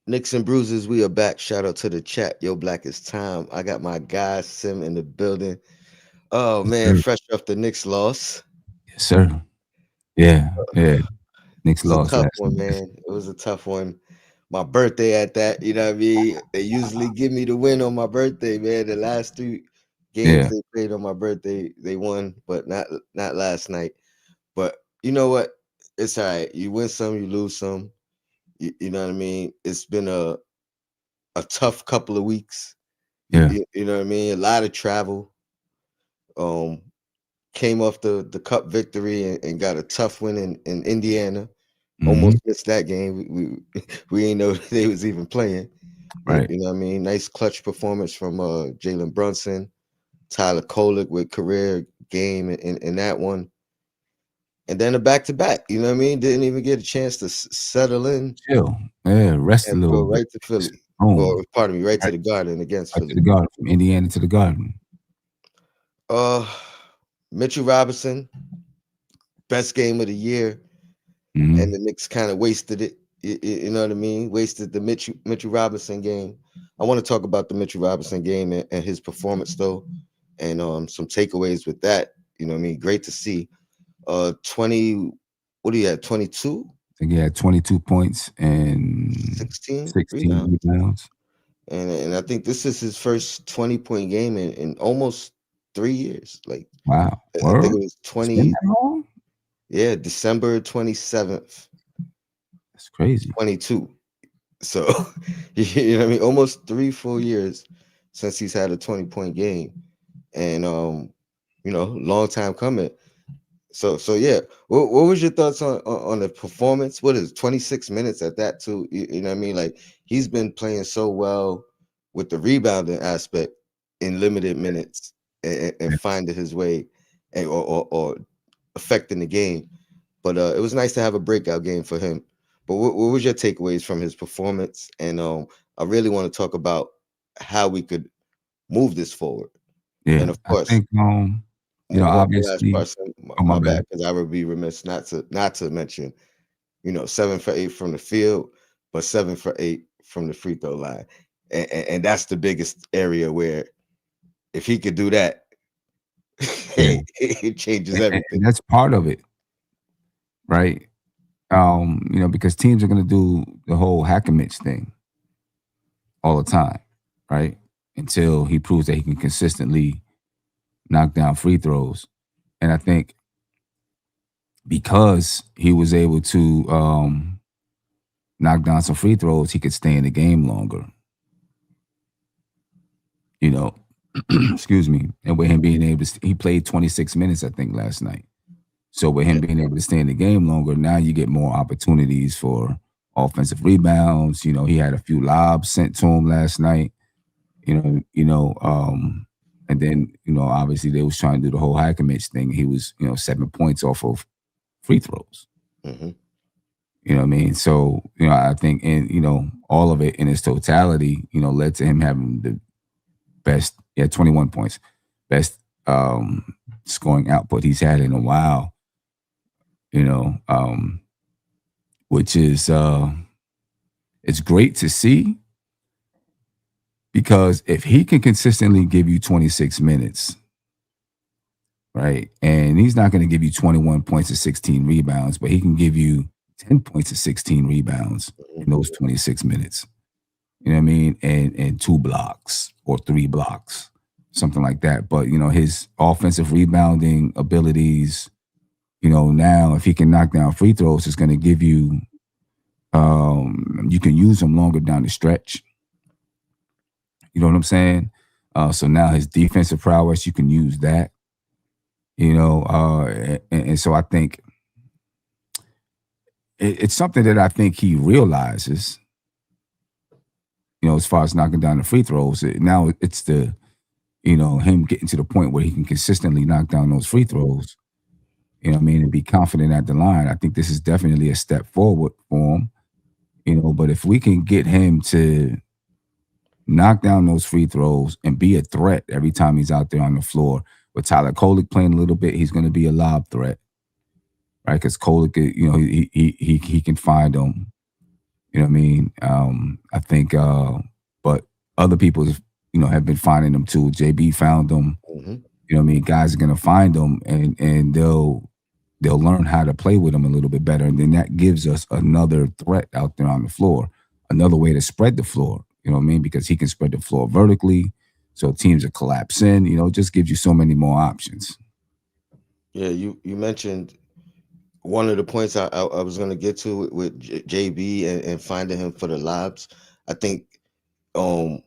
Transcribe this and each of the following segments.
Nicks and Bruises, we are back. Shout out to the chat. Yo, Black is time. I got my guy Sim in the building. Oh Yes, man, sir. fresh off the Knicks loss. Yes, sir. Yeah, yeah. It Knicks was a lost tough last one, night. man. It was a tough one. My birthday at that, you know what I mean? They usually give me the win on my birthday, man. The last three games Yeah, they played on my birthday, they won, but not last night. But you know what? It's all right. You win some, you lose some. You know what I mean? It's been a tough couple of weeks. yeah. You know what I mean? A lot of travel. Um, came off the cup victory and got a tough win in Indiana. Hmm. Almost missed that game. We ain't know they was even playing. Right. You know what I mean? Nice clutch performance from Jalen Brunson, Tyler Kolek with career game in that one. And then a back to back, you know what I mean? Didn't even get a chance to settle in Chill. Yeah, rest a and little go bit. right to Just Philly. Or boom. pardon me, right to Right, the Garden against right to Philly. the garden. From Indiana to the garden. Uh Mitchell Robinson, best game of the year, and Hmm. the Knicks kind of wasted it. You know what I mean? Wasted the Mitchell Robinson game. I want to talk about the Mitchell Robinson game and his performance though, and some takeaways with that. You know what I mean? Great to see. 20. What do you have? 22, I think he had 22 points and 16 16 rebounds, rebounds. and I think this is his first 20-point game in almost 3 years. Like Wow. I think Word? it was It's been 20. that long? Yeah, December 27th, That's crazy. 22. So, you know what I mean? Almost three full years since he's had a 20-point game. And long time coming. So yeah. What was your thoughts on the performance? What is 26 minutes at that too? You know what I mean? Like he's been playing so well with the rebounding aspect in limited minutes and Yeah. finding his way or affecting the game. But it was nice to have a breakout game for him. But what was your takeaways from his performance? And I really want to talk about how we could move this forward. And Yeah. of I course, think one last obviously, person, oh my my bad, bad. because I would be remiss not to mention, 7 for 8 from the field, but 7 for 8 from the free throw line, and that's the biggest area where if he could do that, Yeah. it changes And everything. that's part of it, right? Because teams are gonna do the whole hack and Mitch thing all the time, right? Until he proves that he can consistently knock down free throws. And I think because he was able to knock down some free throws, he could stay in the game longer. You know, excuse me. And with him being able to, he played 26 minutes, I think, last night. So with him Yeah. being able to stay in the game longer, now you get more opportunities for offensive rebounds. He had a few lobs sent to him last night. And then obviously they was trying to do the whole Mitch thing. He was 7 points off of free throws. Hmm. You know what I mean? So I think all of it in its totality, led to him having the best. Yeah, 21 points, best scoring output he's had in a while. You know, which is it's great to see because if he can consistently give you 26 minutes, right, and he's not going to give you 21 points and 16 rebounds, but he can give you 10 points and 16 rebounds in those 26 minutes. You know what I mean? And two blocks or three blocks, something like that. But his offensive rebounding abilities, now if he can knock down free throws, it's going to give you you can use them longer down the stretch. You know what I'm saying? So now his defensive prowess, you can use that. And so I think it's something that I think he realizes. As far as knocking down the free throws, now it's him getting to the point where he can consistently knock down those free throws. You know what I mean, and be confident at the line. I think this is definitely a step forward for him. But if we can get him to knock down those free throws and be a threat every time he's out there on the floor. With Tyler Kolek playing a little bit, he's going to be a lob threat, right? Because Kolek, he can find them. You know what I mean? I think, but other people, have been finding them too. JB found them. Hmm. You know what I mean? Guys are gonna find them, and they'll learn how to play with them a little bit better, and then that gives us another threat out there on the floor, another way to spread the floor. You know what I mean? Because he can spread the floor vertically, so teams are collapsing. It just gives you so many more options. Yeah, you mentioned one of the points I was going to get to with JB and finding him for the lobs. I think um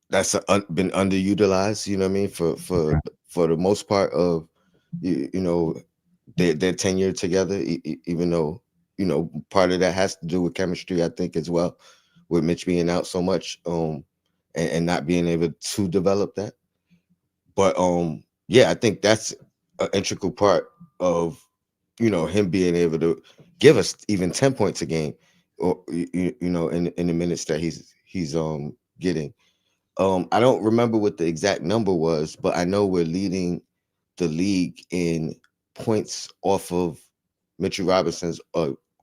that's been underutilized. You know what I mean? Okay. For the most part of you know their tenure together, even though part of that has to do with chemistry, I think, as well, with Mitch being out so much, and not being able to develop that. But yeah, I think that's an integral part of him being able to give us even 10 points a game, or in the minutes that he's getting. I don't remember what the exact number was, but I know we're leading the league in points off of Mitchell Robinson's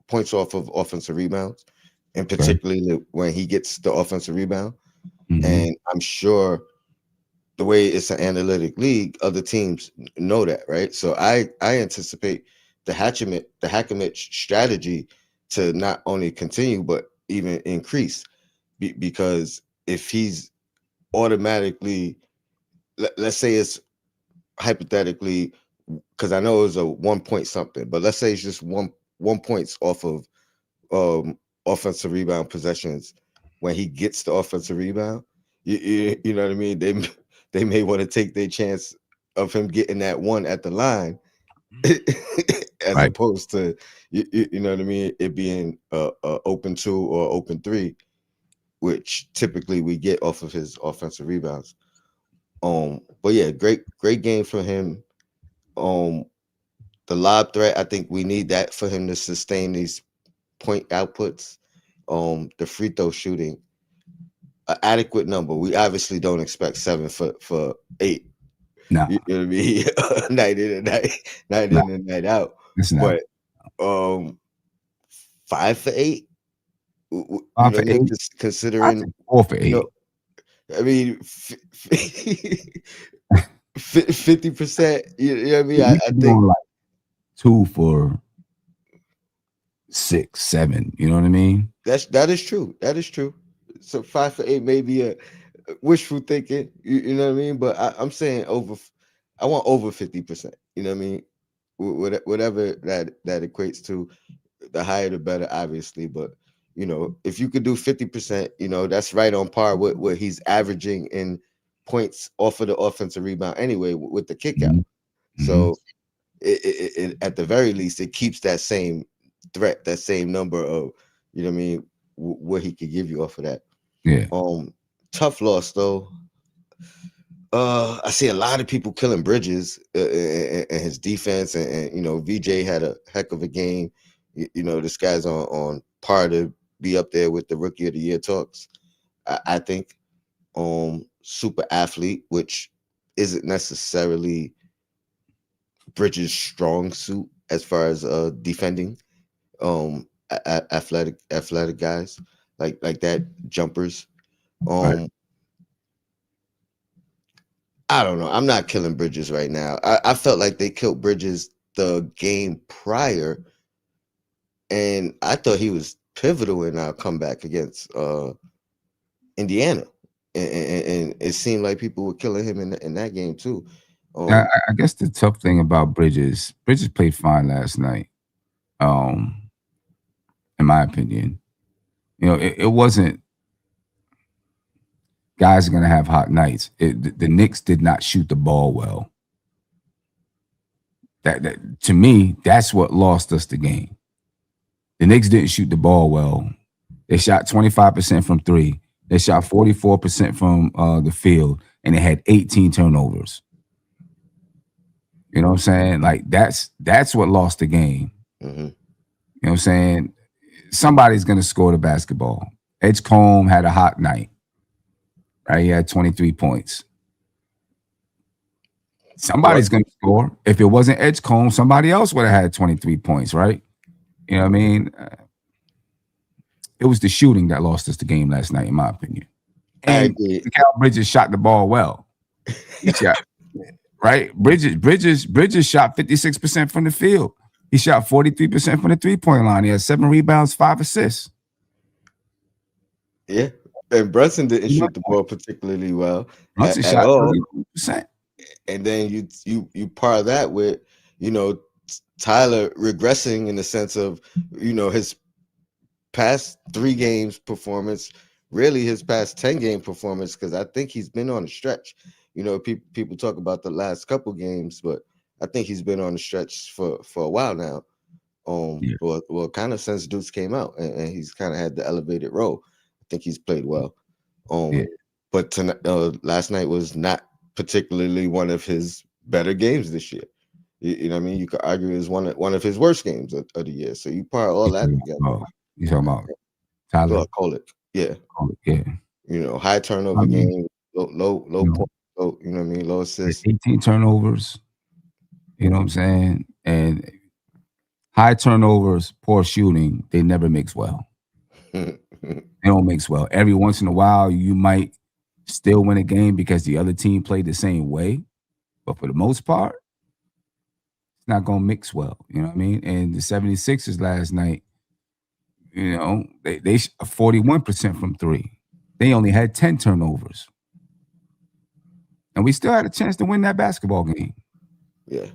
points off of offensive rebounds, and Okay. particularly when he gets the offensive rebound. Hmm. And I'm sure the way it's an analytic league, other teams know that, right? So I anticipate the Hackemit strategy to not only continue but even increase, because if he's automatically, let's say it's hypothetically, because I know it was a 1 point something, but let's say it's just one points off of um offensive rebound possessions. When he gets the offensive rebound, you know what I mean, they may want to take their chance of him getting that one at the line, as Right. opposed to you know what I mean, it being a open two or open three, which typically we get off of his offensive rebounds. But yeah, great game for him. um the lob threat, I think we need that for him to sustain these point outputs. The free throw shooting, an adequate number. We obviously don't expect 7 for 8. No, You know what I mean? Night in and night no, in and night out. it's not. But um 5 for 8. You Five know for what I mean? eight. I Considering, take 4 for 8. you know, I mean, 50%. You know what I mean? You I should be think on like 2 for 6, 7. You know what I mean? that is true. That is true. So 5 for 8 may be a wishful thinking. You know what I mean? But I'm saying over. I want over 50%. You know what I mean? Whatever that equates to, the higher the better, obviously. But if you could do 50%, that's right on par with what he's averaging in points off of the offensive rebound anyway, with the kick out. Hmm. Hmm. So at the very least, it keeps that same threat, that same number of, what I mean, what he could give you off of that. Yeah. Um, Tough loss though. I see a lot of people killing Bridges, and his defense, and VJ had a heck of a game. This guy's on par to be up there with the Rookie of the Year talks. I think. Super athlete, which isn't necessarily Bridges' strong suit as far as defending. Athletic guys like that, jumpers. Right. Um, I don't know. I'm not killing Bridges right now. I felt like they killed Bridges the game prior, and I thought he was pivotal in our comeback against Indiana, and it seemed like people were killing him in that game too. I, Um, I guess the tough thing about Bridges played fine last night. Um, in my opinion, it wasn't. Guys are gonna have hot nights. The Knicks did not shoot the ball well. That to me, that's what lost us the game. The Knicks didn't shoot the ball well. They shot 25% from three. They shot 44% from the field, and they had 18 turnovers. You know what I'm saying? Like that's what lost the game. mhm. You know what I'm saying? Somebody's gonna score the basketball. Edgecombe had a hot night, right? He had 23 points. What? Somebody's gonna score. If it wasn't Edgecombe, somebody else would have had 23 points, right? You know what I mean? It was the shooting that lost us the game last night, in my opinion. I And agree. Mikal Bridges shot the ball well. He shot right. Bridges shot 56% from the field. He shot 43% from the 3-point line. He had 7 rebounds, 5 assists. Yeah. And Brunson didn't You know, shoot the ball particularly well Brunson at shot all. 31%. And then you par that with, you know, Tyler regressing in the sense of, you know, his past 3 games performance, really his past 10 game performance, because I think he's been on a stretch. You know, people talk about the last couple games, but I think he's been on a stretch for a while now. Yeah, Well, kind of since Deuce came out, and he's kind of had the elevated role. I think he's played well. yeah, But tonight, last night was not particularly one of his better games this year. You know what I mean? You could argue it was one of his worst games of the year. So you part all you that talking together. about, you talking about Tyler Colic, yeah. Cole, yeah. You know, high I turnover mean, game, low you know, point, low, you know what I mean, low had assists. 18 turnovers, you know what I'm saying? And high turnovers, poor shooting, they never mix well. They don't mix well. Every once in a while, you might still win a game because the other team played the same way. But for the most part, it's not going to mix well. You know what I mean? And the 76ers last night, you know, they 41% from three. They only had 10 turnovers. And we still had a chance to win that basketball game. Yeah.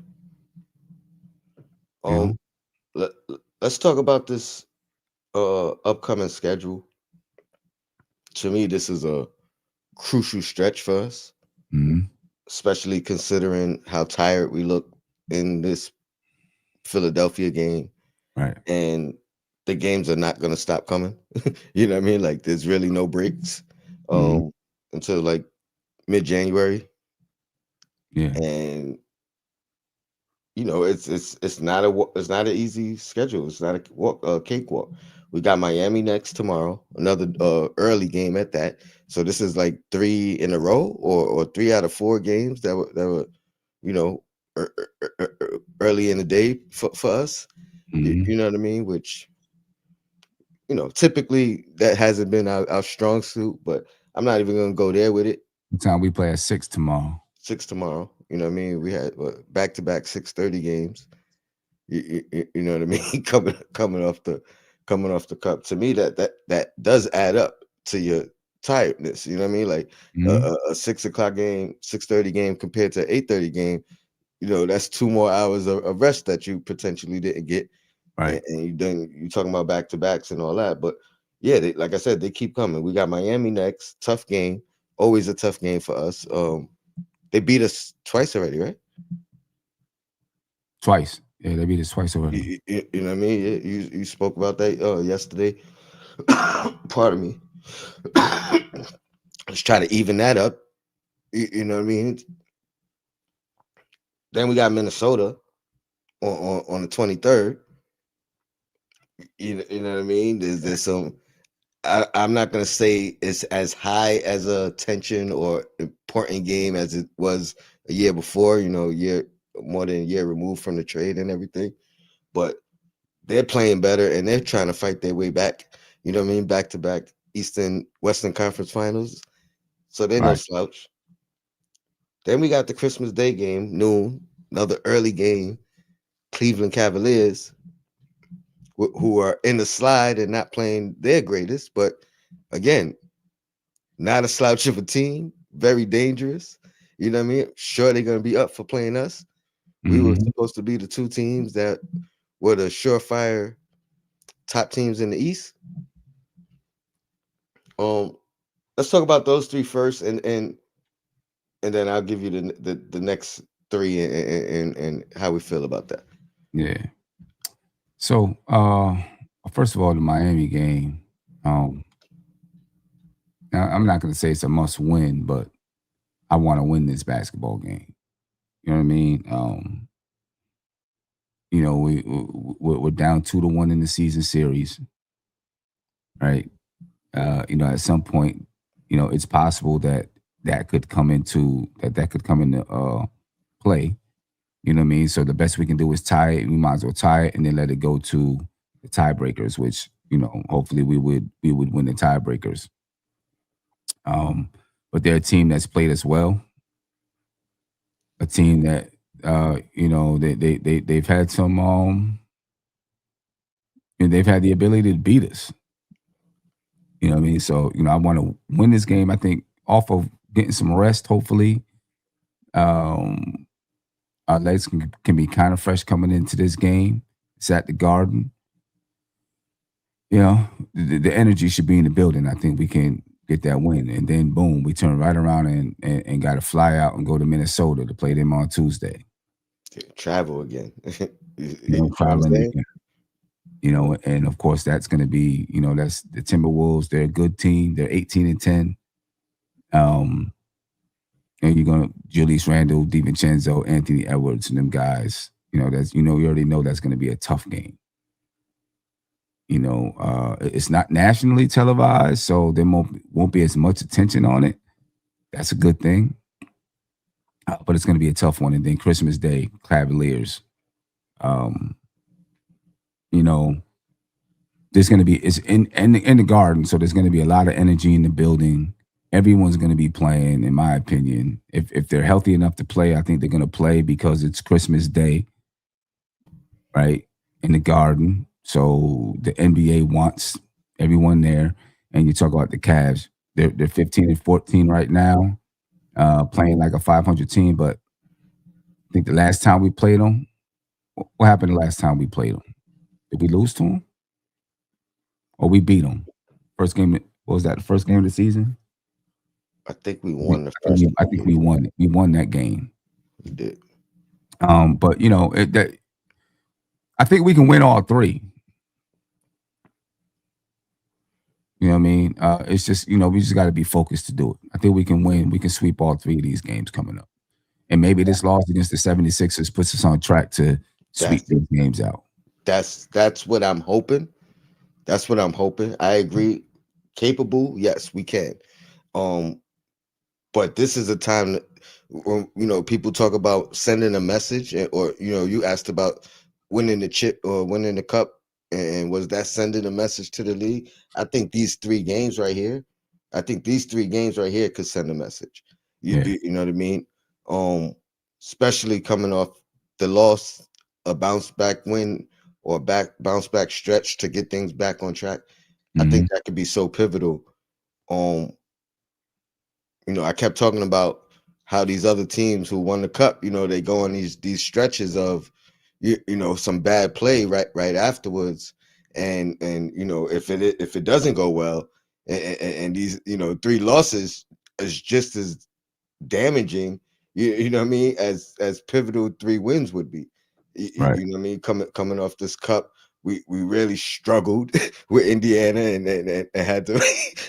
You know? Um. Let, let's talk about this upcoming schedule. To me, this is a crucial stretch for us, Mhm. especially considering how tired we look in this Philadelphia game, Right. and the games are not going to stop coming. You know what I mean? Like there's really no breaks Mhm. um until like mid-January, Yeah. and you know it's not an easy schedule. It's not a cakewalk. We got Miami next tomorrow, another early game at that. So this is like 3 in a row, or 3 out of 4 games that were you know early in the day for us. Mhm. You know what I mean? Which, you know, typically that hasn't been our strong suit, but I'm not even gonna go there with it. What time we play at 6 tomorrow? 6 tomorrow. You know what I mean? We had back to back 6:30 games. You know what I mean? Coming off the cup. To me, that does add up to your tiredness. You know what I mean? Like Mhm. a 6 o'clock game, 6:30 game compared to 8:30 game. You know, that's 2 more hours of rest that you potentially didn't get, Right. and you talking about back to backs and all that. But yeah, like I said, they keep coming. We got Miami next, tough game, always a tough game for us. They beat us twice already, right? Twice. Yeah, they beat us twice already. You know what I mean? Yeah, you spoke about that yesterday. Pardon me. Let's try to even that up. You know what I mean? Then we got Minnesota on the 23rd. You know what I mean? There's some. I'm not gonna say it's as high as a tension or important game as it was a year before. You know, more than a year removed from the trade and everything. But they're playing better, and they're trying to fight their way back. You know what I mean? Back to back Western Conference Finals. So they're no Right. slouch. Then we got the Christmas Day game, noon, another early game. Cleveland Cavaliers, who are in the slide and not playing their greatest, but again, not a slouch of a team, very dangerous. You know what I mean? Sure, they're gonna be up for playing us. We were Mhm. supposed to be the 2 teams that were the surefire top teams in the East. Um, let's talk about those three first, and then I'll give you the next three, and how we feel about that. Yeah. So, first of all, the Miami game, um, I'm not gonna say it's a must win, but I wanna win this basketball game. You know what I mean? You know, we're down 2-1 in the season series, right? You know, at some point, you know, it's possible that that could come into play. You know what I mean? So the best we can do is tie it. We might as well tie it and then let it go to the tiebreakers, which hopefully we would win the tiebreakers. Um, but they're a team that's played us well, a team that they've had some they've had the ability to beat us. You know what I mean? So, I want to win this game. I think off of getting some rest, hopefully. Um, our legs can be kind of fresh coming into this game. It's at the Garden. The energy should be in the building. I think we can get that win. And then, boom, we turn right around and got to fly out and go to Minnesota to play them on Tuesday. Travel again. You know what I'm Traveling saying? again. And of course, that's going to be, that's the Timberwolves. They're a good team. They're 18-10. Um, and you're gonna Julius Randle, DiVincenzo, Anthony Edwards, and them guys. You already know that's gonna be a tough game. It's not nationally televised, so there won't be as much attention on it. That's a good thing. But it's gonna be a tough one. And then Christmas Day, Cavaliers. Um, you know, there's gonna be it's in the Garden, so there's gonna be a lot of energy in the building. Everyone's going to be playing, in my opinion. If they're healthy enough to play, I think they're going to play because it's Christmas Day, right, in the Garden. So the NBA wants everyone there. And you talk about the Cavs; they're 15-14 right now, playing like a 500 team. But I think the last time we played them, what happened the last time we played them? Did we lose to them or we beat them? First game, what was that? The first game of the season? I think we I think, won the I think we, first I two think we games. won it. We won that game. We did. But I think we can win all three. You know what I mean? It's just we just got to be focused to do it. I think we can win. We can sweep all three of these games coming up, and maybe this loss against the 76ers puts us on track to That's sweep these games out. that's what I'm hoping. That's what I'm hoping. I agree. Capable, yes, we can. Um, but this is a time that, people talk about sending a message, or you asked about winning the chip or winning the cup, and was that sending a message to the league? I think these three games right here, could send a message. You, Yeah. you you know what I mean? Um, Especially coming off the loss, a bounce back win or bounce back stretch to get things back on track. I think Hmm. that could be so pivotal. Um, I kept talking about how these other teams who won the cup, they go on these stretches of some bad play right afterwards, and if it doesn't go well, and these three losses is just as damaging, you know what I mean, as pivotal three wins would be. Right. You know what I mean? Coming off this cup, we really struggled with Indiana, and had to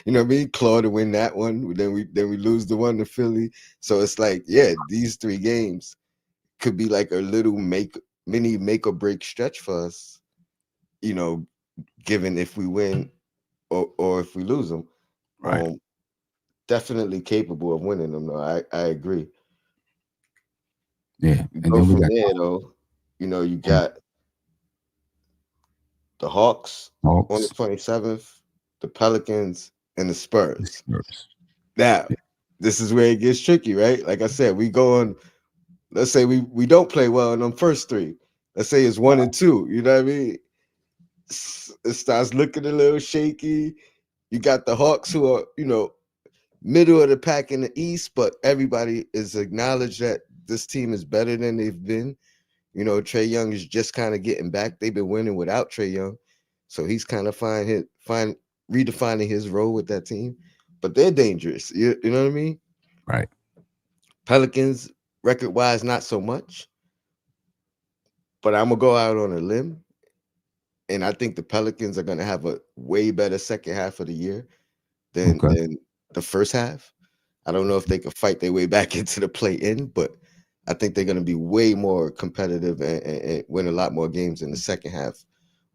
you know what I mean, claw to win that one. Then we lose the one to Philly. So it's like, yeah, these three games could be like a little mini make or break stretch for us, you know, given if we win or if we lose them. Right. Um, Definitely capable of winning them. Though I agree. Yeah. You And go then we from got there though. You got the Hawks on the Hawks, 27th, the Pelicans, and the the Spurs. Spurs. Now, this is where it gets tricky, right? Like I said, we go on. Let's say we don't play well in them first three. Let's say it's 1 and 2. You know what I mean? It starts looking a little shaky. You got the Hawks who are, middle of the pack in the East, but everybody is acknowledged that this team is better than they've been. Trey Young is just kind of getting back. They've been winning without Trey Young, so he's kind of redefining his role with that team. But they're dangerous. You know what I mean? Right. Pelicans, record wise, not so much. But I'm gonna go out on a limb, and I think the Pelicans are gonna have a way better second half of the year than Okay. than the first half. I don't know if they can fight their way back into the play-in, but I think they're gonna be way more competitive and win a lot more games in the second half.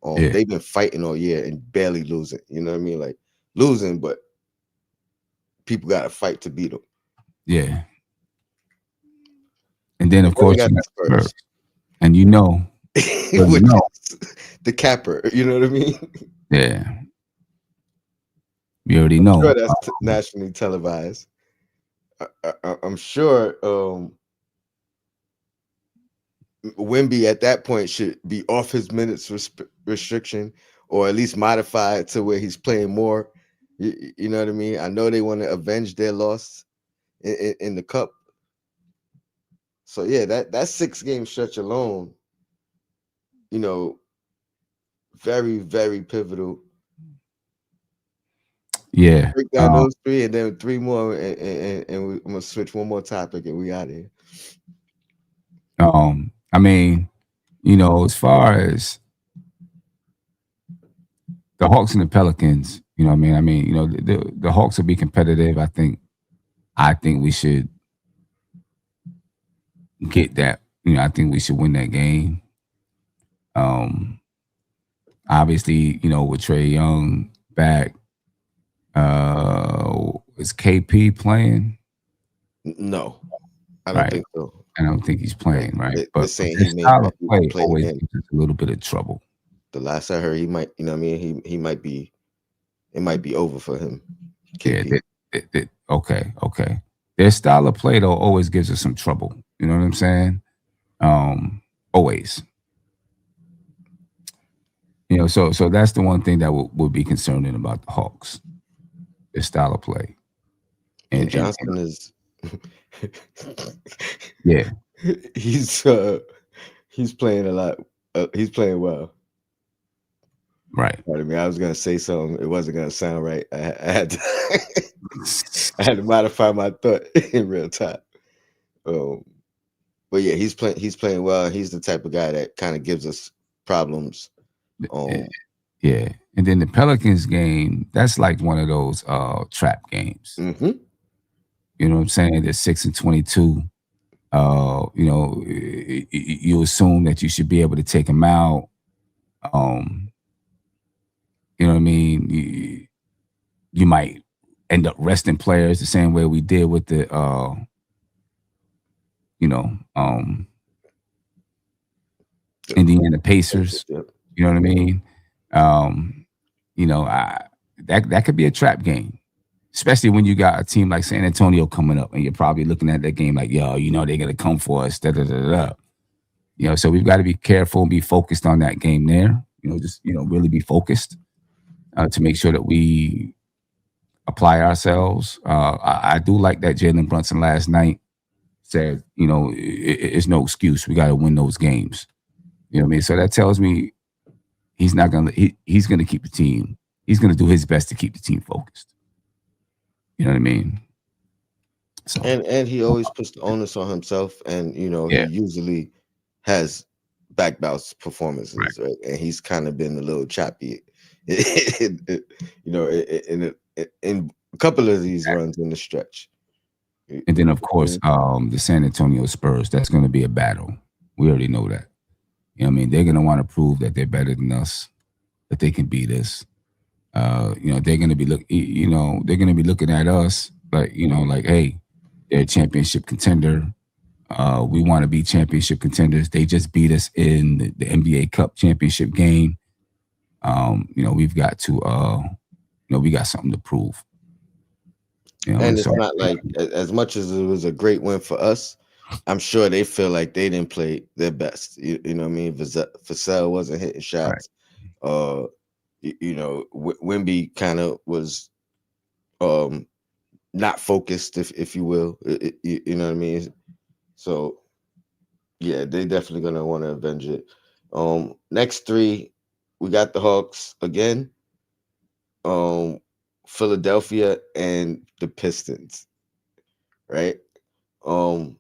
Yeah. They've been fighting all year and barely losing. You know what I mean? Like losing, but people got to fight to beat them. Yeah. And then And of then I course got you the got Spurs. Spurs. And You already which know. is the capper. You know what I mean? Yeah, you already I'm sure know. that's nationally televised. I'm sure Wimby at that point should be off his minutes restriction, or at least modify it to where he's playing more. You know what I mean? I know they want to avenge their loss in the cup. So yeah, that 6 game stretch alone, you know, very very pivotal. Yeah. Break down those three, and then three more, and I'm gonna switch one more topic, and we out of here. I mean, as far as the Hawks and the Pelicans, what I mean, the Hawks will be competitive. I think we should get that. I think we should win that game. Um, Obviously, with Trey Young back, is KP playing? No, I don't Right. think so. I don't think he's Like playing, right? But they're saying their style of he may play play always again. gives us a little bit of trouble. The last I heard, he might. You know what I mean? He might be. It might be over for him. Yeah. KP. Okay. Their style of play though always gives us some trouble. You know what I'm saying? Always. So that's the one thing that would be concerning about the Hawks, their style of play. And And Johnson is. yeah, he's he's playing a lot. He's playing well. right. Pardon me. I was gonna say something. It wasn't gonna sound right. I had to. I had to modify my thought in real time. Um, but yeah, he's playing. He's playing well. He's the type of guy that kind of gives us problems. Eh, Um. Yeah. And then the Pelicans game, that's like one of those trap games. Hmm. You know what I'm saying? They're 6-22. You assume that you should be able to take them out. Um, you know what I mean? You might end up resting players the same way we did with the you know, um Indiana Pacers. Yep. You know what I mean? Um, that could be a trap game, especially when you got a team like San Antonio coming up, and you're probably looking at that game like, yo, they're gonna come for us. Da da da da. So we've got to be careful and be focused on that game there. Just really be focused to make sure that we apply ourselves. I do like that Jalen Brunson last night said, it's no excuse. We got to win those games. You know what I mean? So that tells me he's gonna keep the team. He's gonna do his best to keep the team focused. You know what I mean? So And he always puts the onus on himself, and he yeah, usually has back bounce right. performances, right? And he's kind of been a little choppy, in a couple of these runs in the stretch. And You then know of what I course, mean? the San Antonio Spurs. That's gonna be a battle. We already know that. You know what I mean? They're gonna want to prove that they're better than us, that they can beat us. They're gonna be they're gonna be looking at us like, hey, they're a championship contender. We want to be championship contenders. They just beat us in the NBA Cup championship game. We've got to we got something to prove. And And so it's not like as much as it was a great win for us. I'm sure they feel like they didn't play their best. You know what I mean? Vassell wasn't hitting right. shots. Uh, Wimby kind of was um not focused, if you will. You know what I mean? So yeah, they definitely gonna want to avenge it. Next three, we got the Hawks again, um, Philadelphia, and the Pistons. Right? Um,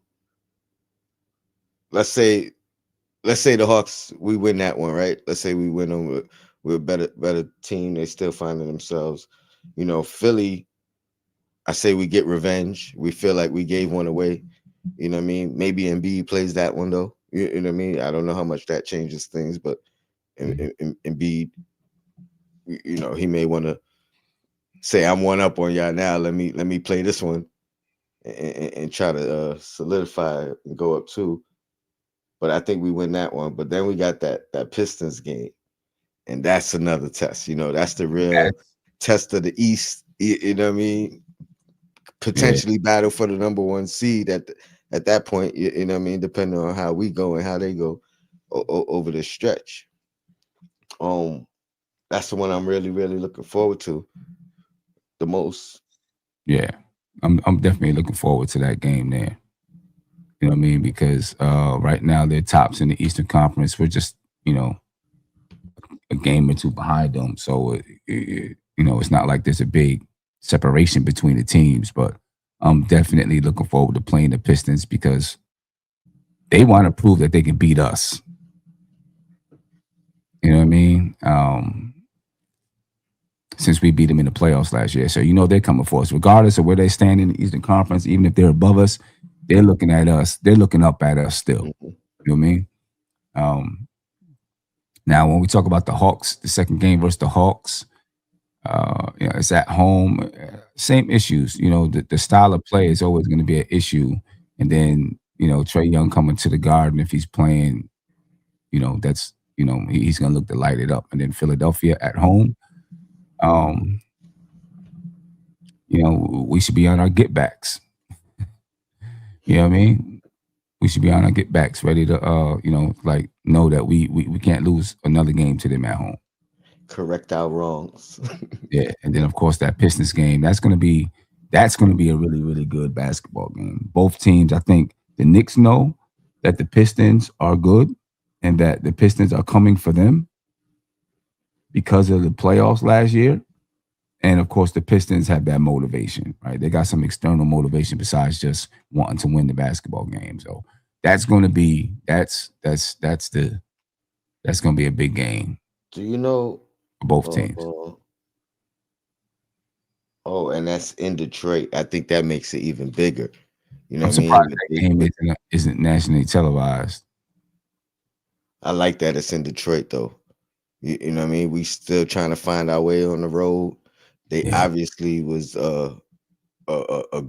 let's say the Hawks, we win that one, right? Let's say we win them. We're a better team. They still finding themselves. Philly, I say we get revenge. We feel like we gave one away. You know what I mean? Maybe Embiid plays that one though. You know what I mean? I don't know how much that changes things, but Embiid, he may want to say, "I'm one up on y'all now. Let me play this one and try to solidify and go up too." but I think we win that one. But then we got that Pistons game, and that's another test. That's the real That's test of the East. You know what I mean? yeah, Potentially battle for the number one seed at that point. You know what I mean? Depending on how we go and how they go over the stretch. Um, that's the one I'm really really looking forward to the most. yeah. I'm definitely looking forward to that game there. You know what I mean? Because right now they're tops in the Eastern Conference. We're just, you know, a game or two behind them. So it's not like there's a big separation between the teams. But I'm definitely looking forward to playing the Pistons because they want to prove that they can beat us. You know what I mean? Since we beat them in the playoffs last year, so they're coming for us, regardless of where they stand in the Eastern Conference. Even if they're above us, they're looking at us. They're looking up at us still. Mhm. You know what I mean? Um, Now, when we talk about the Hawks, the second game versus the Hawks, it's at home. Same issues. The style of play is always going to be an issue. And then, Trey Young coming to the Garden, if he's playing, that's, he's going to look to light it up. And then Philadelphia at home, um, we should be on our get backs. You know what I mean? We should be on our get backs, ready to, like know that we can't lose another game to them at home. Correct our wrongs. Yeah, and then of course that Pistons game, that's gonna be a really, really good basketball game. Both teams, I think the Knicks know that the Pistons are good and that the Pistons are coming for them because of the playoffs last year. And of course the Pistons have that motivation, right? They got some external motivation besides just wanting to win the basketball game. So that's gonna be a big game Do you know? for both Uh, teams. uh, oh, and that's in Detroit. I think that makes it even bigger. You know I'm what I mean? surprised that game isn't nationally televised. I like that it's in Detroit though. You know what I mean? We still trying to find our way on the road. They Yeah. obviously was a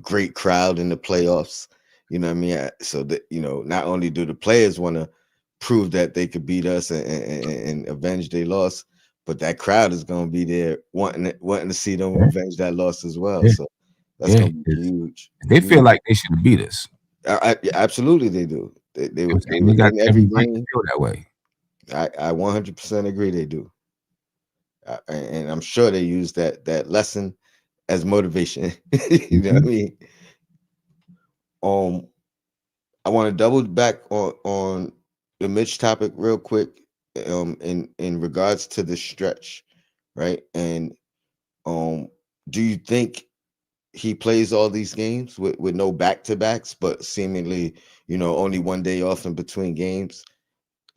great crowd in the playoffs. You know what I mean? So that not only do the players want to prove that they could beat us and avenge their loss, but that crowd is going to be there wanting to see them Yeah, avenge that loss as well. yeah, So that's yeah, going to be 'cause huge. they feel Huge. like they should have beat us. Yeah, absolutely, they do. You know what I'm They saying? They were got in every every right to game. feel that way. I 100% agree. They do, and I'm sure they use that lesson as motivation. You know what I Mhm. mean? Um, I want to double back on the Mitch topic real quick. In regards to the stretch, right? And um, do you think he plays all these games with no back to backs, but seemingly only one day off in between games?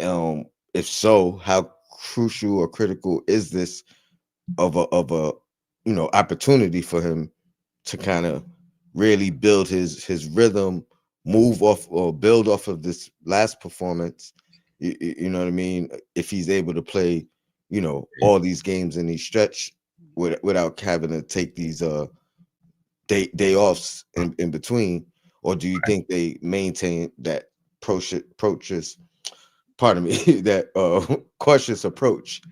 Um, if so, how crucial or critical is this of a opportunity for him to kind of really build his rhythm, move off or build off of this last performance? You know what I mean? If he's able to play, Yeah, all these games in these stretch without having to take these day offs in between, or do you right. think they maintain that approaches, pardon me, that cautious approach,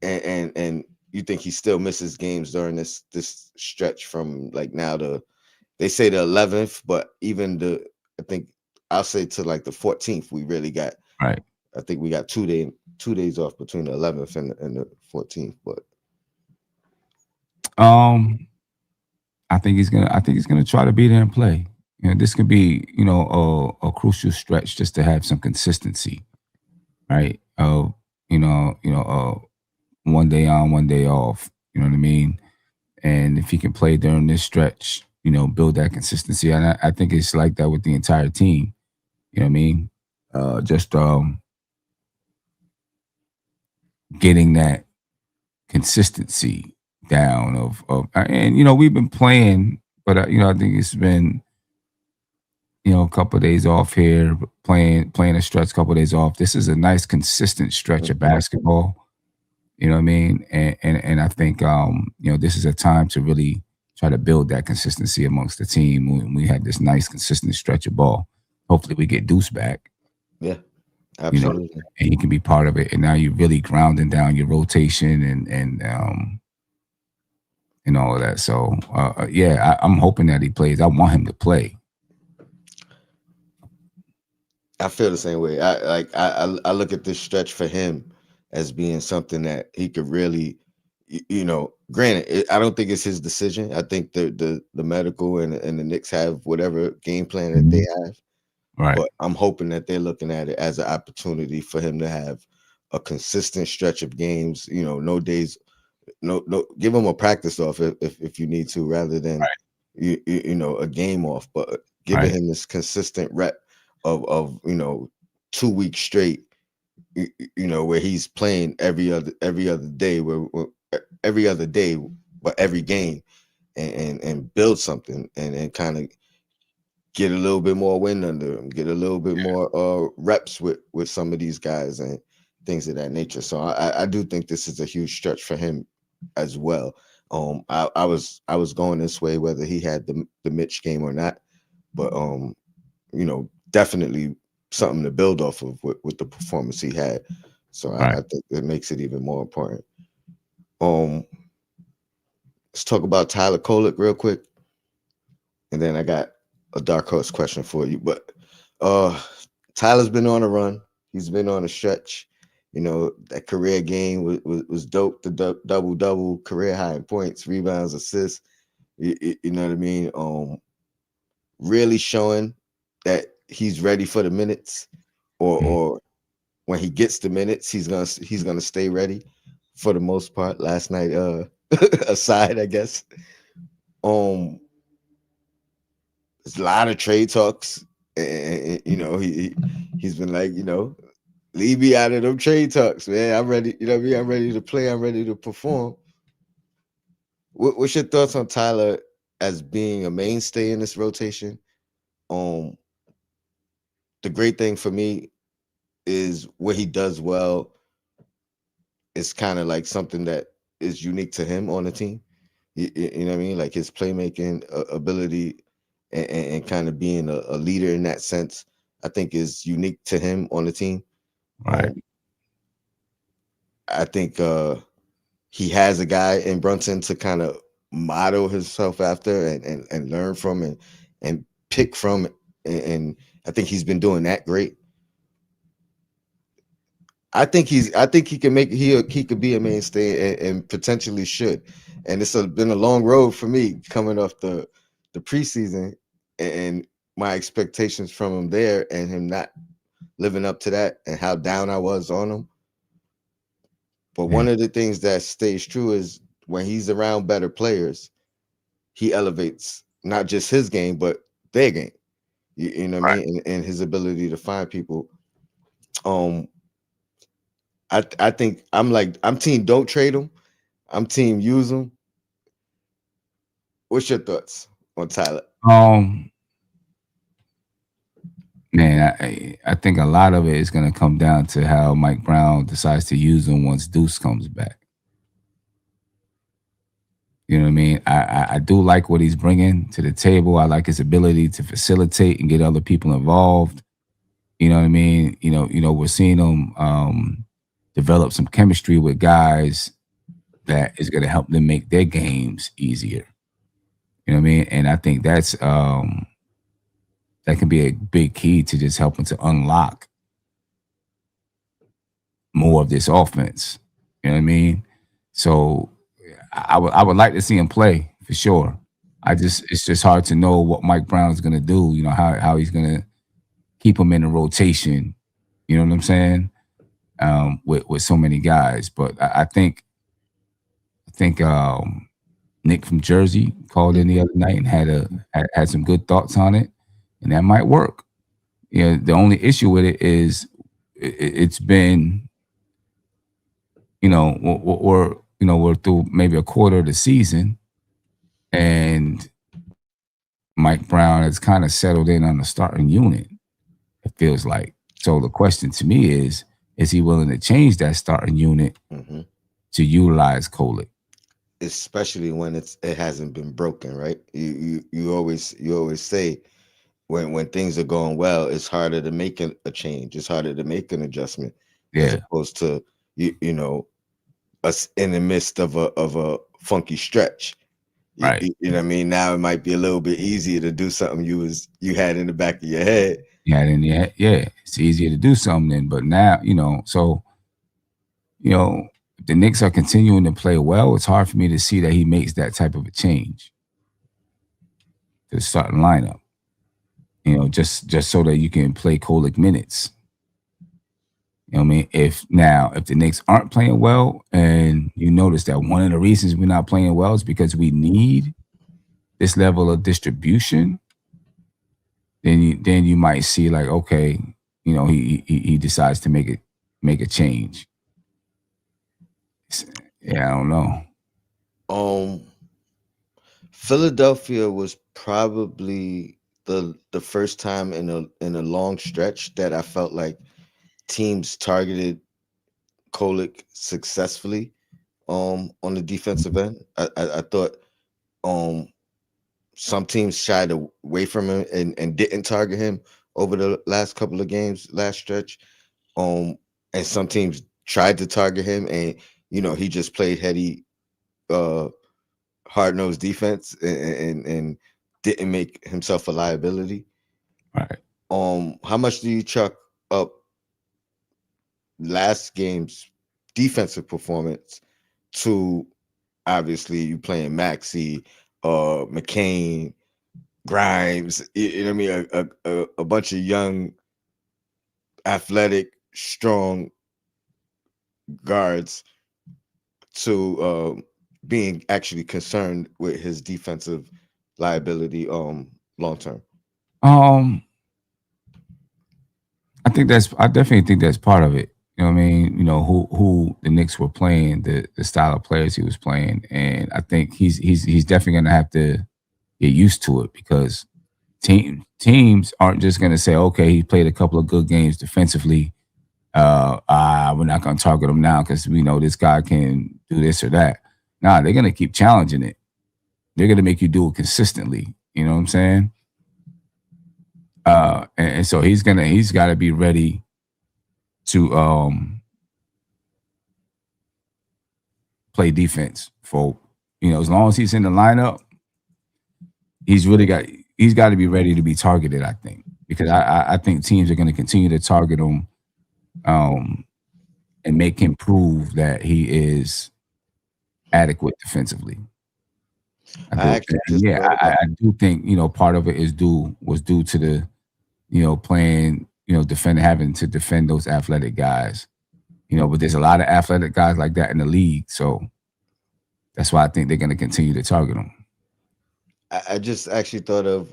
and you think he still misses games during this stretch from like now to, they say, the 11th, but even I think I'll say to like the 14th, we really got, Right. I think we got 2 days off between the 11th and the 14th. But Um, I think he's gonna try to be there and play. This could be, a crucial stretch just to have some consistency, right? One day on, one day off. You know what I mean? And if he can play during this stretch, build that consistency. And I think it's like that with the entire team. You know what I mean? Just getting that consistency down and we've been playing, but I think it's been a couple of days off here, playing a stretch, couple of days off. This is a nice consistent stretch of mhm, basketball. You know what I mean? And I think this is a time to really try to build that consistency amongst the team. We had this nice consistent stretch of ball. Hopefully we get Deuce back. yeah, you know, Absolutely. and he can be part of it. And now you're really grounding down your rotation and all of that. So yeah, I'm hoping that he plays. I want him to play. I feel the same way. I look at this stretch for him as being something that he could really, Granted, I don't think it's his decision. I think the medical and the Knicks have whatever game plan that they Mhm. have, Right, but I'm hoping that they're looking at it as an opportunity for him to have a consistent stretch of games. No days, no. Give him a practice off if you need to, rather than a game off, but giving right, him this consistent rep of 2 weeks straight, where he's playing every other day, every other day, but every game, and build something, and kind of get a little bit more wind under him, get a little bit more reps with some of these guys and things of that nature. So I do think this is a huge stretch for him as well. I was going this way whether he had the Mitch game or not, but definitely something to build off of with the performance he had. So I right. think that makes it even more important. Um, let's talk about Tyler Kolek real quick, and then I got a dark horse question for you. But uh, Tyler's been on a run. He's been on a stretch. That career game was dope. The double double, career high in points, rebounds, assists. You know what I mean? Really showing that he's ready for the minutes, or Mhm. or when he gets the minutes, he's gonna stay ready for the most part. Last night, aside, I guess. Um, there's a lot of trade talks, and he's been like, leave me out of them trade talks, man. I'm ready. You know what I mean? I'm ready to play. I'm ready to perform. What's your thoughts on Tyler as being a mainstay in this rotation? Um, the great thing for me is what he does well is kind of like something that is unique to him on the team. You know what I mean? Like his playmaking ability, and kind of being a leader in that sense, I think is unique to him on the team. Right, Um, I think he has a guy in Brunson to kind of model himself after, and learn from, and pick from, and I think he's been doing that great. I think he can make he could be a mainstay, and potentially should. And been a long road for me coming off the preseason, and my expectations from him there, and him not living up to that, and how down I was on him. But yeah, one of the things that stays true is when he's around better players, he elevates not just his game but their game. You know what I right. mean? And his ability to find people. Um, I think I'm team don't trade him. I'm team use him. What's your thoughts on Tyler? Um, Man, I think a lot of it is going to come down to how Mike Brown decides to use him once Deuce comes back. You know what I mean? I do like what he's bringing to the table. I like his ability to facilitate and get other people involved. You know what I mean? We're seeing him develop some chemistry with guys that is going to help them make their games easier. You know what I mean? And I think that can be a big key to just helping to unlock more of this offense. You know what I mean? So I would like to see him play for sure. It's just hard to know what Mike Brown is gonna do. How he's gonna keep him in the rotation. You know what I'm saying? With so many guys, but I think Nick from Jersey called in the Mhm. other night and had some good thoughts on it, and that might work. The only issue with it is it's been we're through maybe a quarter of the season, and Mike Brown has kind of settled in on the starting unit. It feels like. So the question to me is he willing to change that starting unit Mhm. to utilize Kolek? Especially when it hasn't been broken, right? You always say, when things are going well, it's harder to make a change. It's harder to make an adjustment as Yeah, opposed to us in the midst of a funky stretch. right. You know what I mean? Now it might be a little bit easier to do something you had in the back of your head. Yeah, and yeah, it's easier to do something then. But now, so if the Knicks are continuing to play well, it's hard for me to see that he makes that type of a change to the starting lineup. Just so that you can play Kolek minutes. You know what I mean? If the Knicks aren't playing well, and you notice that one of the reasons we're not playing well is because we need this level of distribution, then you might see like, okay, he decides to make a change. Yeah, I don't know. Um, Philadelphia was probably the first time in a long stretch that I felt like teams targeted Kolick successfully on the defensive end. I thought um some teams shied away from him and didn't target him over the last couple of games, last stretch. Um, and some teams tried to target him, and he just played heady, uh, hard nosed defense and didn't make himself a liability. Right. How much do you chalk up last game's defensive performance to obviously you playing Maxi, McCain, Grimes, you know what I mean? A bunch of young, athletic, strong guards to being actually concerned with his defensive liability long term. Um, I definitely think that's part of it. You know what I mean? Who the Knicks were playing, the style of players he was playing, and I think he's definitely gonna have to get used to it because teams aren't just gonna say, okay, he played a couple of good games defensively. We're not gonna target him now because we know this guy can do this or that. Nah, they're gonna keep challenging it. They're gonna make you do it consistently. You know what I'm saying? And so he's got to be ready to play defense for as long as he's in the lineup, he's really got he's got to be ready to be targeted. I think because I think teams are going to continue to target him, um, and make him prove that he is adequate defensively. I I do, actually and just yeah, thought about. I do think part of it was due to the playing defend having to defend those athletic guys. But there's a lot of athletic guys like that in the league, so that's why I think they're going to continue to target them. I just actually thought of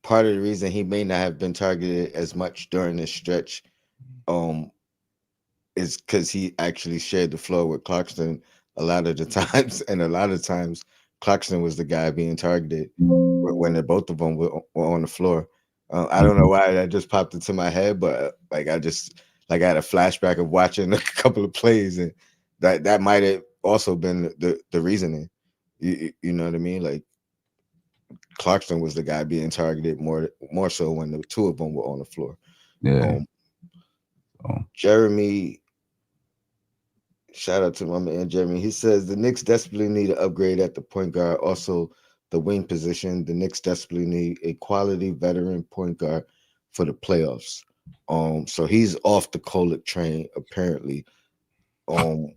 part of the reason he may not have been targeted as much during this stretch um is because he actually shared the floor with Clarkson a lot of the times, and a lot of times Clarkson was the guy being targeted when the both of them were on the floor. I don't know why that just popped into my head, but like I just like I had a flashback of watching a couple of plays, and that might have also been the reasoning. You know what I mean? Like Clarkson was the guy being targeted more so when the two of them were on the floor. Yeah. Um, So, Jeremy, shout out to my man Jeremy. He says the Knicks desperately need an upgrade at the point guard. Also, the wing position. The Knicks desperately need a quality veteran point guard for the playoffs. So he's off the Kolek train apparently. Um,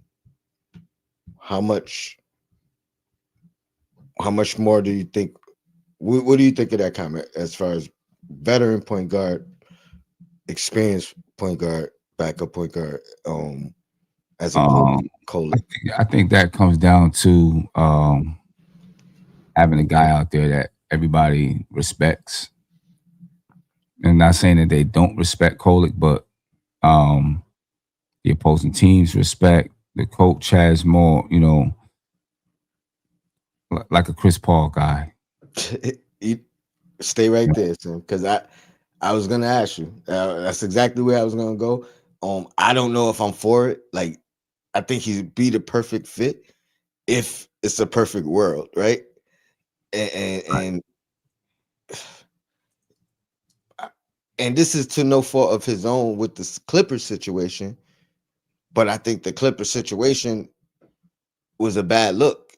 how much? How much more do you think? What do you think of that comment as far as veteran point guard, experienced point guard, backup point guard, as opposed um, to Kolek? I think that comes down to having a guy out there that everybody respects. And not saying that they don't respect Kolek, but um, the opposing teams respect. The coach has more, like a Chris Paul guy. You stay right there, Sam, because I was gonna ask you. That's exactly where I was gonna go. I don't know if I'm for it. Like, I think he'd be the perfect fit if it's a perfect world, right? And and this is to no fault of his own with the Clippers situation, but I think the Clippers situation was a bad look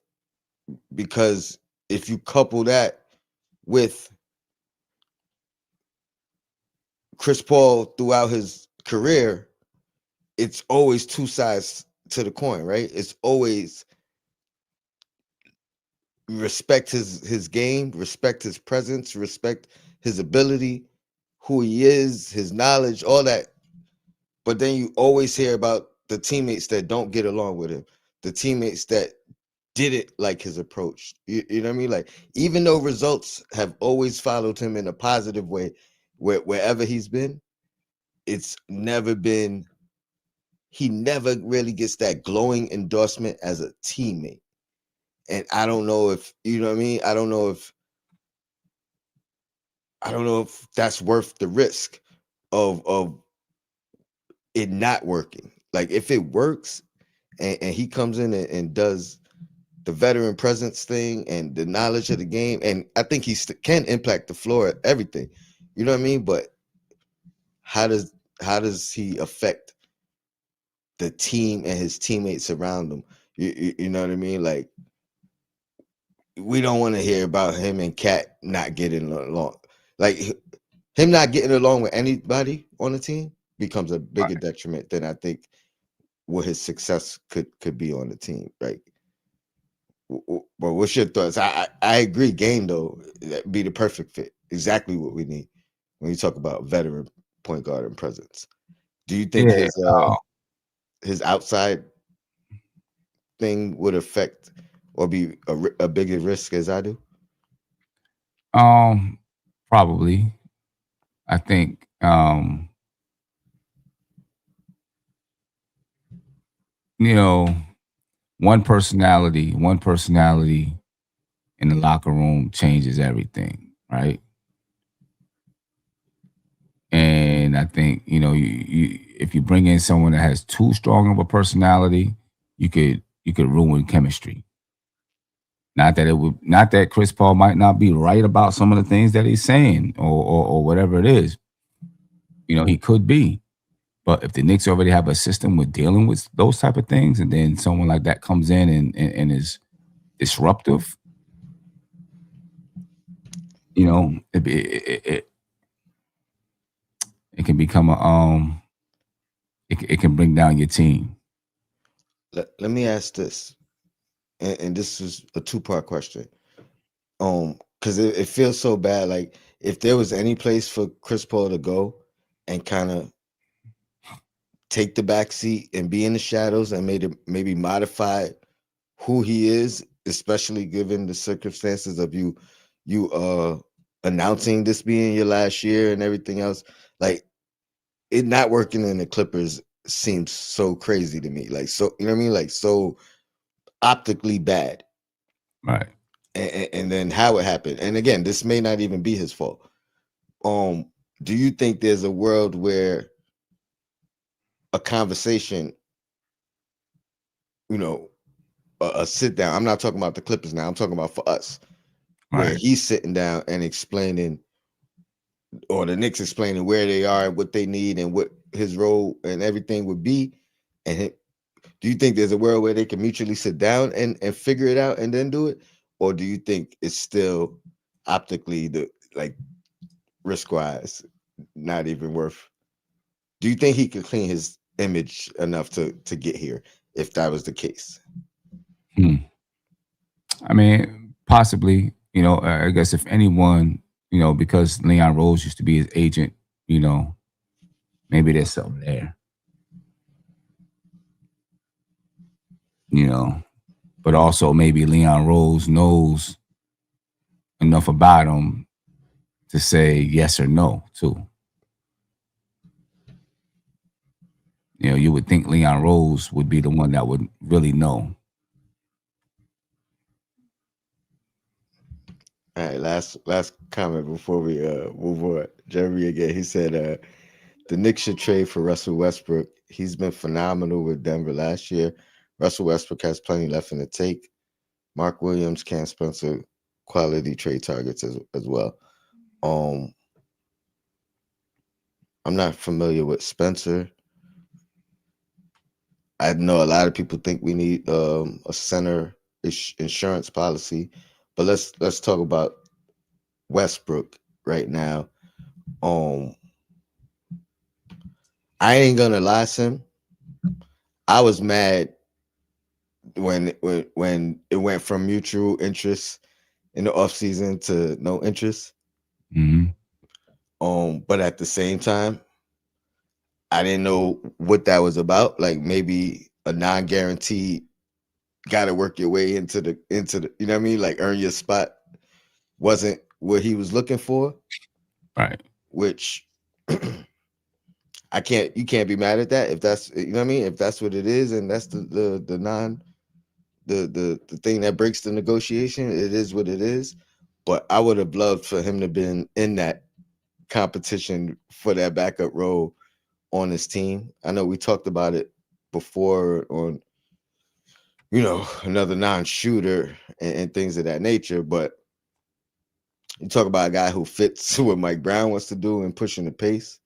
because if you couple that with Chris Paul throughout his career, it's always two sides to the coin, right? It's always respect his game, respect his presence, respect his ability, who he is, his knowledge, all that. But then you always hear about the teammates that don't get along with him, the teammates that didn't like his approach. You know what I mean? Like, even though results have always followed him in a positive way, wherever he's been, it's never been. He never really gets that glowing endorsement as a teammate. And I don't know if you know what I mean. I don't know if that's worth the risk of it not working. Like if it works and he comes in and does the veteran presence thing and the knowledge of the game, and I think he can impact the floor, everything. You know what I mean? But how does he affect the team and his teammates around him? You know what I mean? Like we don't want to hear about him and Cat not getting along. Like him not getting along with anybody on the team becomes a bigger Right. detriment than I think what his success could be on the team. Right. But what's your thoughts? I agree. Game though, that be the perfect fit. Exactly what we need when you talk about veteran point guard and presence. Do you think Yeah. his outside thing would affect or be a bigger risk as I do? Um, Probably. I think you know, one personality in the locker room changes everything, right? And I think, you if you bring in someone that has too strong of a personality, you could ruin chemistry. Not that Chris Paul might not be right about some of the things that he's saying or whatever it is. He could be. But if the Knicks already have a system with dealing with those type of things, and then someone like that comes in and is disruptive, it can become it can bring down your team. Let me ask this, and this is a two-part question. Because it feels so bad. Like if there was any place for Chris Paul to go and kind of take the back seat and be in the shadows and maybe modify who he is, especially given the circumstances of you announcing this being your last year and everything else. Like it not working in the Clippers seems so crazy to me. Like so, you know what I mean? Like so optically bad. Right. And then how it happened. And again, this may not even be his fault. Um, do you think there's a world where a conversation, you know, a sit down? I'm not talking about the Clippers now. I'm talking about for us, where Right. he's sitting down and explaining, or the Knicks explaining where they are, and what they need, and what his role and everything would be. And do you think there's a world where they can mutually sit down and figure it out and then do it, or do you think it's still optically the like risk wise not even worth? Do you think he could clean his image enough to get here if that was the case? Hmm. I mean, possibly. I guess if anyone, because Leon Rose used to be his agent, you know, maybe there's something there. You know, but also maybe Leon Rose knows enough about him to say yes or no too. You would think Leon Rose would be the one that would really know. All right, last comment before we move on. Jeremy again, he said the Knicks should trade for Russell Westbrook. He's been phenomenal with Denver last year. Russell Westbrook has plenty left in the tank. Mark Williams, Cam Spencer, quality trade targets as well. Um, I'm not familiar with Spencer. I know a lot of people think we need a center insurance policy, but let's talk about Westbrook right now. Um, I ain't gonna lie, Sim. I was mad when it went from mutual interest in the off season to no interest. Mm-hmm. But at the same time, I didn't know what that was about. Like maybe a non-guaranteed, got to work your way into the, you know what I mean? Like earn your spot wasn't what he was looking for, Right. which you can't be mad at that if that's, you know what I mean? If that's what it is, and that's the non the thing that breaks the negotiation, it is what it is. But I would have loved for him to been in that competition for that backup role on his team. I know we talked about it before on, another non-shooter and things of that nature, but you talk about a guy who fits what Mike Brown wants to do and pushing the pace.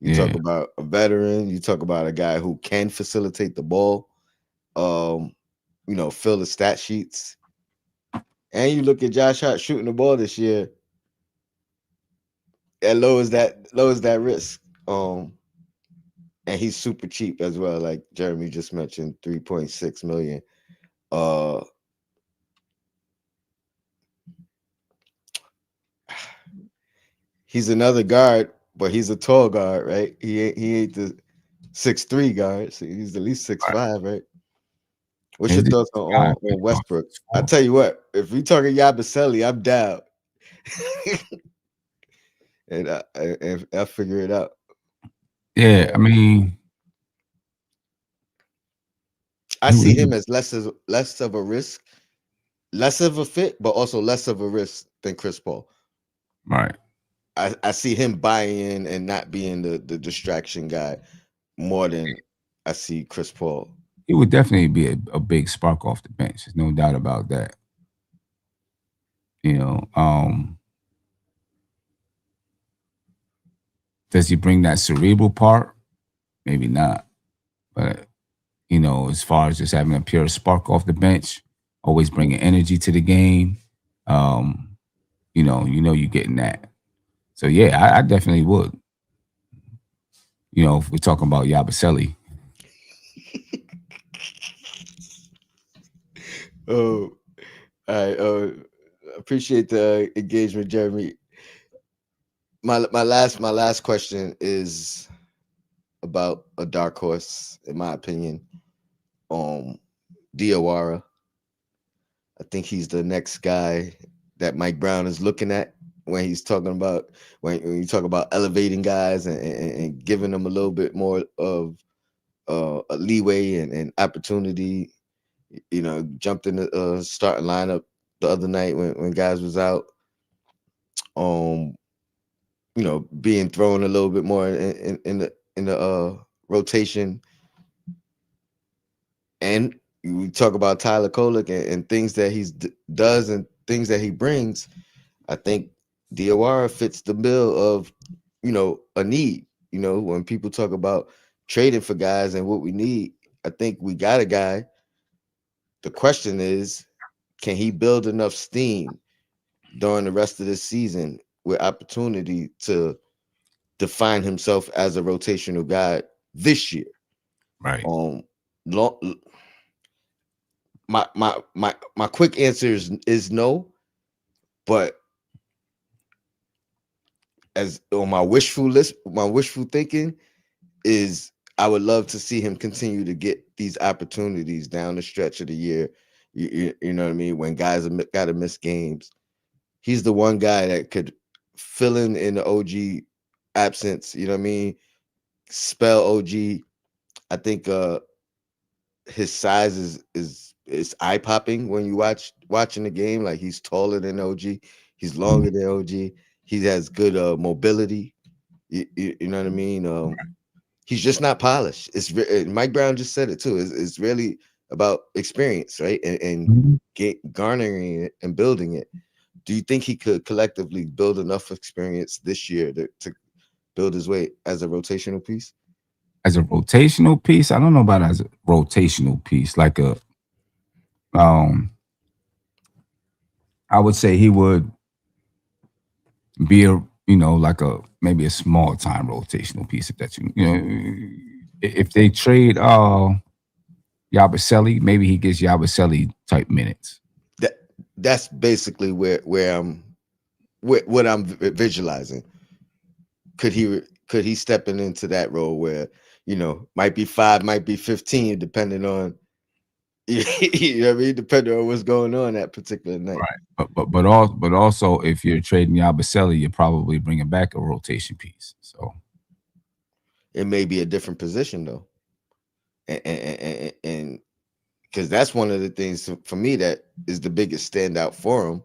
You talk Yeah. about a veteran. You talk about a guy who can facilitate the ball. Um, fill the stat sheets. And you look at Josh Hart shooting the ball this year, it lowers that risk. And he's super cheap as well. Like Jeremy just mentioned, 3.6 million. Uh, he's another guard, but he's a tall guard, right? He ain't the 6'3" guard. So he's at least six Right. five, right? What's Is your it thoughts on, God, on Westbrook? I fault. tell you what, if we talking Yabusele, I'm down, and I figure it out. Yeah, I Um, mean, I see him as less of a risk, less of a fit, but also less of a risk than Chris Paul. right. I see him buying in and not being the distraction guy more than I see Chris Paul. He would definitely be a big spark off the bench. There's no doubt about that. You know, does he bring that cerebral part? Maybe not. But as far as just having a pure spark off the bench, always bringing energy to the game, um, you're getting that. So yeah, I definitely would. If we're talking about Yabusele, Oh, all right. Appreciate the engagement, Jeremy. My last question is about a dark horse, in my opinion. Um, Diawara. I think he's the next guy that Mike Brown is looking at when he's talking about when you talk about elevating guys and giving them a little bit more of a leeway and opportunity. Jumped in the starting lineup the other night when guys was out. Um, being thrown a little bit more in the rotation. And we talk about Tyler Kolek and things that does and things that he brings. I think Diawara fits the bill of, a need. When people talk about trading for guys and what we need, I think we got a guy. The question is, can he build enough steam during the rest of this season with opportunity to define himself as a rotational guy this year? right, Um, long, my quick answer is no, but as on my wishful thinking is I would love to see him continue to get these opportunities down the stretch of the year. You know what I mean? When guys got to miss games, he's the one guy that could fill in the OG absence. You know what I mean? Spell OG. I think his size is eye popping when you watching the game. Like he's taller than OG, he's mhm, longer than OG. He has good mobility. You know what I mean? He's just not polished. Mike Brown just said it too. It's really about experience, right? And mhm. garnering it and building it. Do you think he could collectively build enough experience this year to build his way as a rotational piece? As a rotational piece, I don't know about as a rotational piece. Like a, um, I would say he would be a, like a maybe a small time rotational piece if that's if they trade Yabusele, maybe he gets Yabusele type minutes. That that's basically where I'm what I'm visualizing. Could he stepping into that role where might be 5, might be 15, depending on you know what I mean, depending on what's going on that particular night. Right. But also if you're trading Yabusele, you're probably bringing back a rotation piece. So It may be a different position though, and because that's one of the things for me that is the biggest standout for him,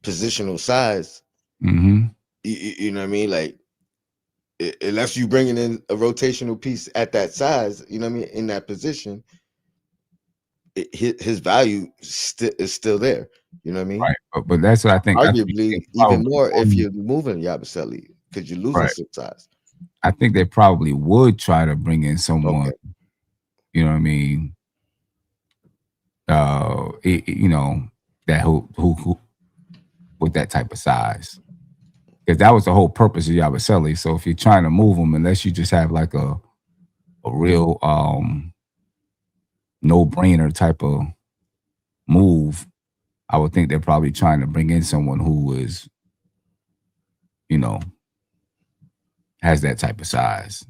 positional size. hmm You know what I mean? Like unless you bringing in a rotational piece at that size, you know what I mean, in that position, his value is still there. You know what I mean? right. But that's what I think. I think they Arguably, even probably more if would, you're moving Yabusele because you're losing right. some size. I think they probably would try to bring in someone, Okay, you know what I mean, that who with that type of size. Because that was the whole purpose of Yabusele. So if you're trying to move them, unless you just have like a real no brainer type of move, I would think they're probably trying to bring in someone who is, you know, has that type of size.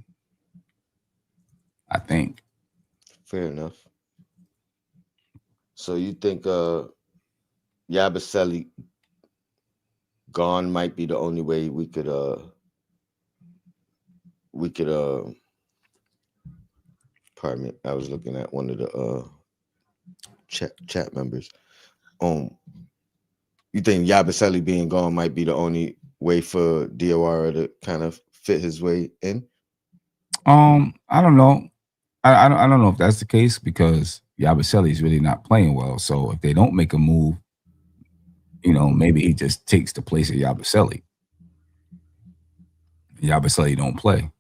I think. fair enough. So you think Yabusele gone might be the only way we could pardon me, I was looking at one of the chat members. Um you think Yabusele being gone might be the only way for DOR to kind of fit his way in? I don't know. I don't know if that's the case because Yabusele is really not playing well. So if they don't make a move, maybe he just takes the place of Yabusele. Yabusele don't play.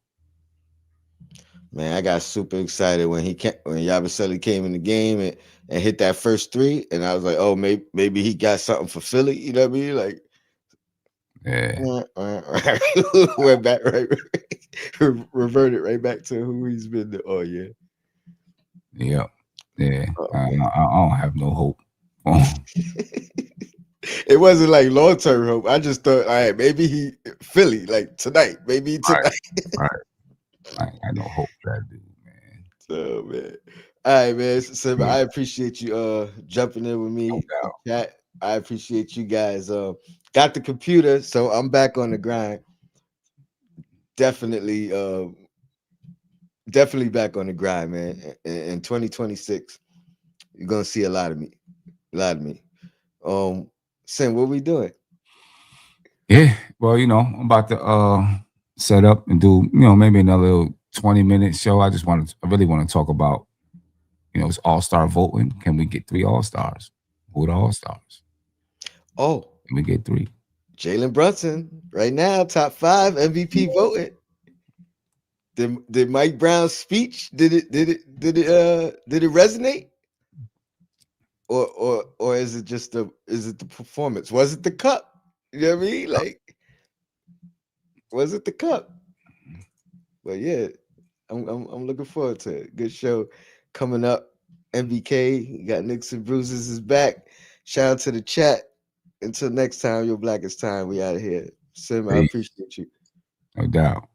Man, I got super excited when Yabusele came in the game and hit that first three, and I was like, oh, maybe he got something for Philly. You know what I mean? Like, Yeah, went back right, reverted right back to who he's been. Oh yeah, yeah, yeah. oh man. I don't have no hope. Oh, It wasn't like long term hope. I just thought, all right, maybe he Philly like tonight, maybe right, tonight. right. I ain't got no hope for that dude, man. So man, all right, man. So Yeah, I appreciate you jumping in with no me in doubt. chat. I appreciate you guys. Got the computer, so I'm back on the grind. Definitely, definitely back on the grind, man. In 2026, you're gonna see a lot of me, a lot of me. Sam, what we doing? Yeah, well, I'm about to set up and do, maybe another little 20-minute show. I really want to talk about, it's all-star voting. Can we get 3 all-stars? Who are the all-stars? Oh, Can we get 3? Jalen Brunson right now, top 5 MVP voting. Did Mike Brown's speech did it resonate? Or is it just the performance? Was it the cup? You know what I mean? Like, was it the cup? But yeah, I'm looking forward to it. Good show coming up. MBK, you got Knicks and Bruises is back. Shout out to the chat. Until next time, your blackest time. We out of here. Sim, I Peace. appreciate you. No doubt.